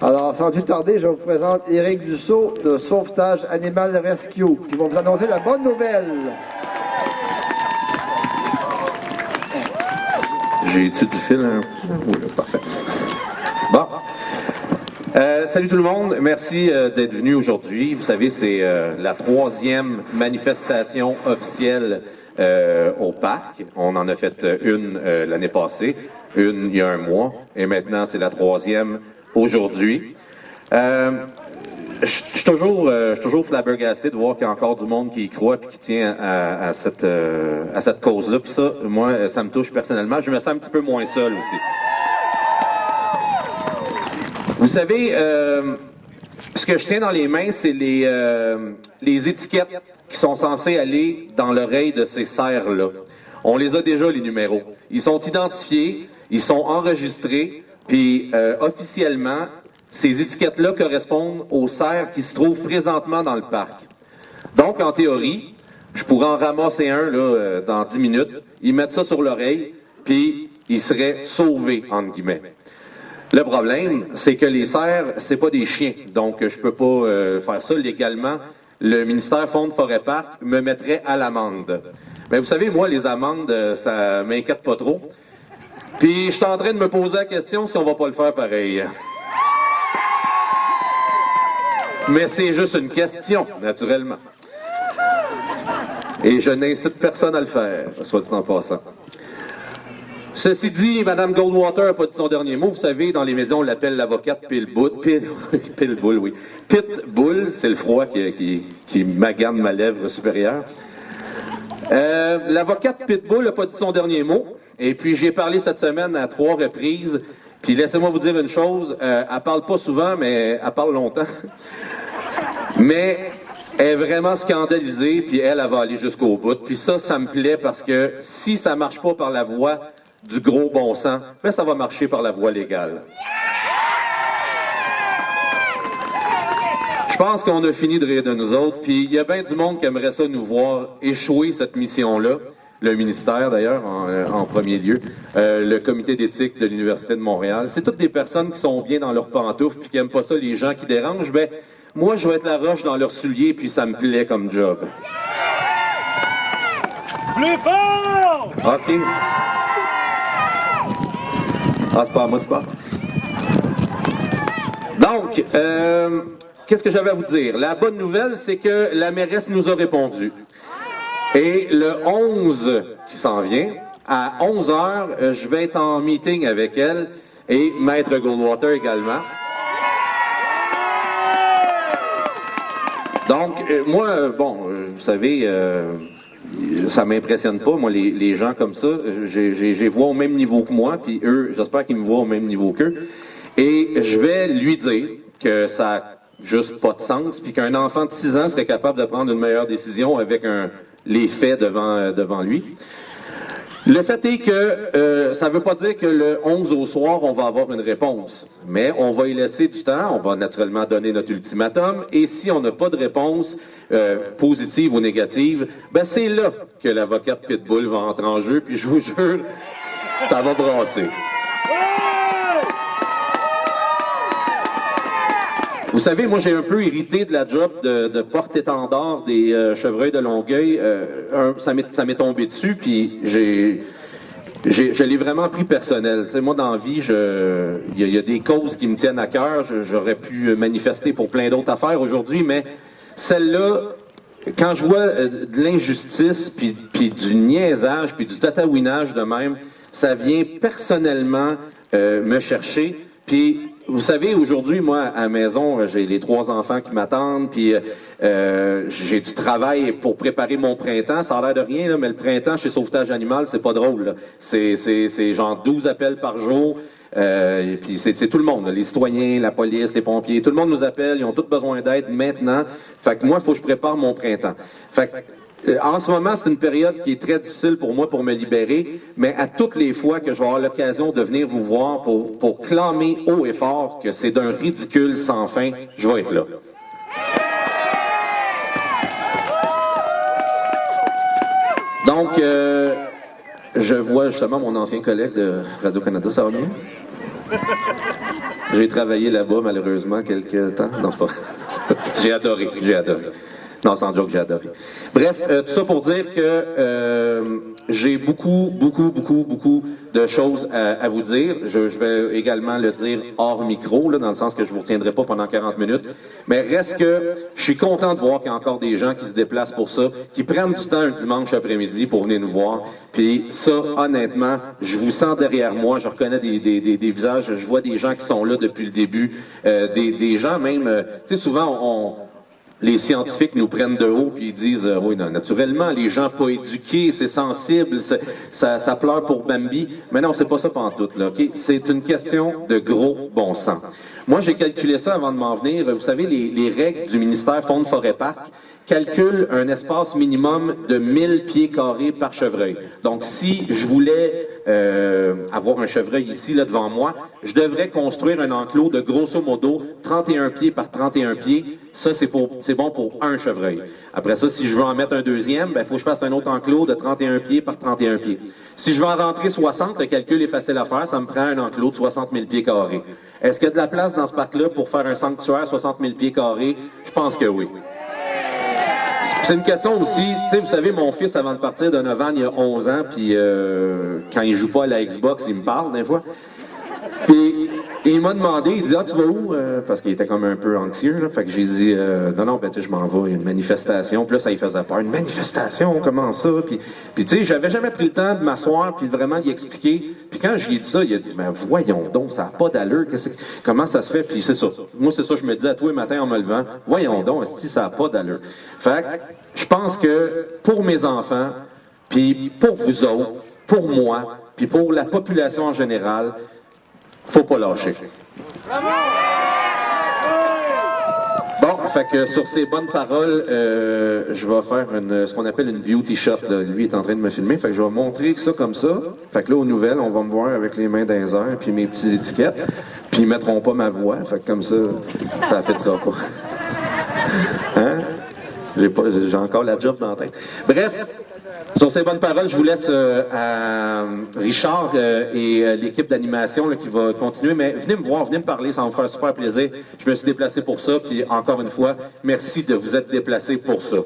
Alors, sans plus tarder, je vous présente Éric Dussault de Sauvetage Animal Rescue, qui va vous annoncer la bonne nouvelle. J'ai-tu du fil? Hein? Oui, parfait. Bon. Salut tout le monde. Merci d'être venu aujourd'hui. Vous savez, c'est la 3e manifestation officielle au parc. On en a fait une l'année passée, une il y a un mois, et maintenant c'est la 3e aujourd'hui. Je suis toujours flabbergasté de voir qu'il y a encore du monde qui y croit et qui tient à cette cause-là. Puis ça, moi, ça me touche personnellement. Je me sens un petit peu moins seul aussi. Vous savez, ce que je tiens dans les mains, c'est les étiquettes qui sont censées aller dans l'oreille de ces cerfs-là. On les a déjà, les numéros. Ils sont identifiés, ils sont enregistrés, puis officiellement, ces étiquettes-là correspondent aux cerfs qui se trouvent présentement dans le parc. Donc, en théorie, je pourrais en ramasser un là, dans 10 minutes, y mettre ça sur l'oreille, puis il serait sauvé, entre guillemets. Le problème, c'est que les cerfs, c'est pas des chiens, donc je peux pas faire ça légalement. Le ministère Faune Forêt Parc me mettrait à l'amende. Mais vous savez, moi, les amendes, ça m'inquiète pas trop. Puis je suis en train de me poser la question si on va pas le faire pareil. Mais c'est juste une question, naturellement. Et je n'incite personne à le faire, soit dit en passant. Ceci dit, Mme Goldwater n'a pas dit son dernier mot. Vous savez, dans les médias, on l'appelle l'avocate Pitbull, oui. Pitbull, c'est le froid qui magane ma lèvre supérieure. L'avocate Pitbull n'a pas dit son dernier mot. Et puis, j'ai parlé cette semaine à 3 reprises. Puis, laissez-moi vous dire une chose. Elle parle pas souvent, mais elle parle longtemps. Mais elle est vraiment scandalisée, puis elle va aller jusqu'au bout. Puis ça me plaît parce que si ça marche pas par la voie du gros bon sens, ben ça va marcher par la voie légale. Je pense qu'on a fini de rire de nous autres, puis il y a bien du monde qui aimerait ça nous voir échouer cette mission-là. Le ministère, d'ailleurs, en premier lieu, le comité d'éthique de l'Université de Montréal. C'est toutes des personnes qui sont bien dans leurs pantoufles puis qui n'aiment pas ça, les gens qui dérangent. Ben, moi, je vais être la roche dans leurs souliers, puis ça me plaît comme job. Plus fort! OK. Ah, c'est pas à moi, c'est pas. Donc, qu'est-ce que j'avais à vous dire? La bonne nouvelle, c'est que la mairesse nous a répondu. Et le 11 qui s'en vient, à 11h, je vais être en meeting avec elle et Maître Goldwater également. Donc, moi, bon, vous savez, ça m'impressionne pas, moi, les gens comme ça. J'ai vois au même niveau que moi, puis eux, j'espère qu'ils me voient au même niveau qu'eux. Et je vais lui dire que ça a juste pas de sens, puis qu'un enfant de 6 ans serait capable de prendre une meilleure décision avec les faits devant lui. Le fait est que ça ne veut pas dire que le 11 au soir, on va avoir une réponse. Mais on va y laisser du temps, on va naturellement donner notre ultimatum, et si on n'a pas de réponse positive ou négative, ben c'est là que l'avocate Pitbull va entrer en jeu, puis je vous jure, ça va brasser. Vous savez, moi, j'ai un peu irrité de la job de porte-étendard des chevreuils de Longueuil. Ça m'est tombé dessus, puis je l'ai vraiment pris personnel. Tu sais, moi, dans la vie, il y a des causes qui me tiennent à cœur. J'aurais pu manifester pour plein d'autres affaires aujourd'hui, mais celle-là, quand je vois de l'injustice, puis du niaisage, puis du tatouinage de même, ça vient personnellement me chercher. Puis, vous savez, aujourd'hui, moi, à la maison, j'ai les 3 enfants qui m'attendent, puis j'ai du travail pour préparer mon printemps. Ça a l'air de rien, là, mais le printemps chez Sauvetage Animal, c'est pas drôle, là. C'est genre 12 appels par jour, et puis c'est tout le monde, là, les citoyens, la police, les pompiers, tout le monde nous appelle, ils ont tous besoin d'aide maintenant. Fait que moi, il faut que je prépare mon printemps. Fait que, en ce moment, c'est une période qui est très difficile pour moi pour me libérer, mais à toutes les fois que je vais avoir l'occasion de venir vous voir pour clamer haut et fort que c'est d'un ridicule sans fin, je vais être là. Donc, je vois justement mon ancien collègue de Radio-Canada, ça va bien? J'ai travaillé là-bas, malheureusement, quelques temps. Non, c'est pas. J'ai adoré, j'ai adoré. Non, sans joke, j'ai adoré. Bref, tout ça pour dire que j'ai beaucoup de choses à vous dire. Je vais également le dire hors micro, là, dans le sens que je vous retiendrai pas pendant 40 minutes. Mais reste que je suis content de voir qu'il y a encore des gens qui se déplacent pour ça, qui prennent du temps un dimanche après-midi pour venir nous voir. Puis ça, honnêtement, je vous sens derrière moi. Je reconnais des visages. Je vois des gens qui sont là depuis le début. Des gens même, tu sais, souvent les scientifiques nous prennent de haut puis ils disent oui, non, naturellement, les gens pas éduqués, c'est sensible, ça pleure pour Bambi. Mais non, c'est pas ça pantoute, là, OK? C'est une question de gros bon sens. Moi, j'ai calculé ça avant de m'en venir. Vous savez, les règles du ministère Fonds de Forêt-Parc calculent un espace minimum de 1000 pieds carrés par chevreuil. Donc, si je voulais avoir un chevreuil ici, là, devant moi, je devrais construire un enclos de grosso modo 31 pieds par 31 pieds. Ça, c'est bon pour un chevreuil. Après ça, si je veux en mettre un deuxième, il faut que je fasse un autre enclos de 31 pieds par 31 pieds. Si je veux en rentrer 60, le calcul est facile à faire, ça me prend un enclos de 60 000 pieds carrés. Est-ce qu'il y a de la place dans ce parc-là pour faire un sanctuaire 60 000 pieds carrés? Je pense que oui. C'est une question aussi, tu sais, vous savez, mon fils, avant de partir de 9 ans, il y a 11 ans, puis quand il joue pas à la Xbox, il me parle des fois. Puis il m'a demandé, il dit « Ah, tu vas où? » Parce qu'il était comme un peu anxieux, là. Fait que j'ai dit « Non, ben tu sais, je m'en vais, il y a une manifestation. » Puis là, ça lui faisait peur. « Une manifestation? Comment ça? » Puis tu sais, j'avais jamais pris le temps de m'asseoir puis vraiment d'y expliquer. Puis quand je lui ai dit ça, il a dit « Mais voyons donc, ça n'a pas d'allure. Comment ça se fait? » Puis c'est ça. Moi, c'est ça, je me dis à tous les matins en me levant « Voyons donc, ça n'a pas d'allure. » Fait que je pense que pour mes enfants, puis pour vous autres, pour moi, puis pour la population en général, faut pas lâcher. Bon, fait que sur ces bonnes paroles, je vais faire ce qu'on appelle une beauty shot. Là. Lui est en train de me filmer, fait que je vais montrer ça comme ça. Fait que là, aux nouvelles, on va me voir avec les mains dans les airs, puis mes petites étiquettes, puis ils mettront pas ma voix. Fait que comme ça affectera pas. Hein? J'ai encore la job dans la tête. Bref. Sur ces bonnes paroles, je vous laisse à Richard et l'équipe d'animation qui va continuer. Mais venez me voir, venez me parler, ça va me faire super plaisir. Je me suis déplacé pour ça. Puis encore une fois, merci de vous être déplacé pour ça.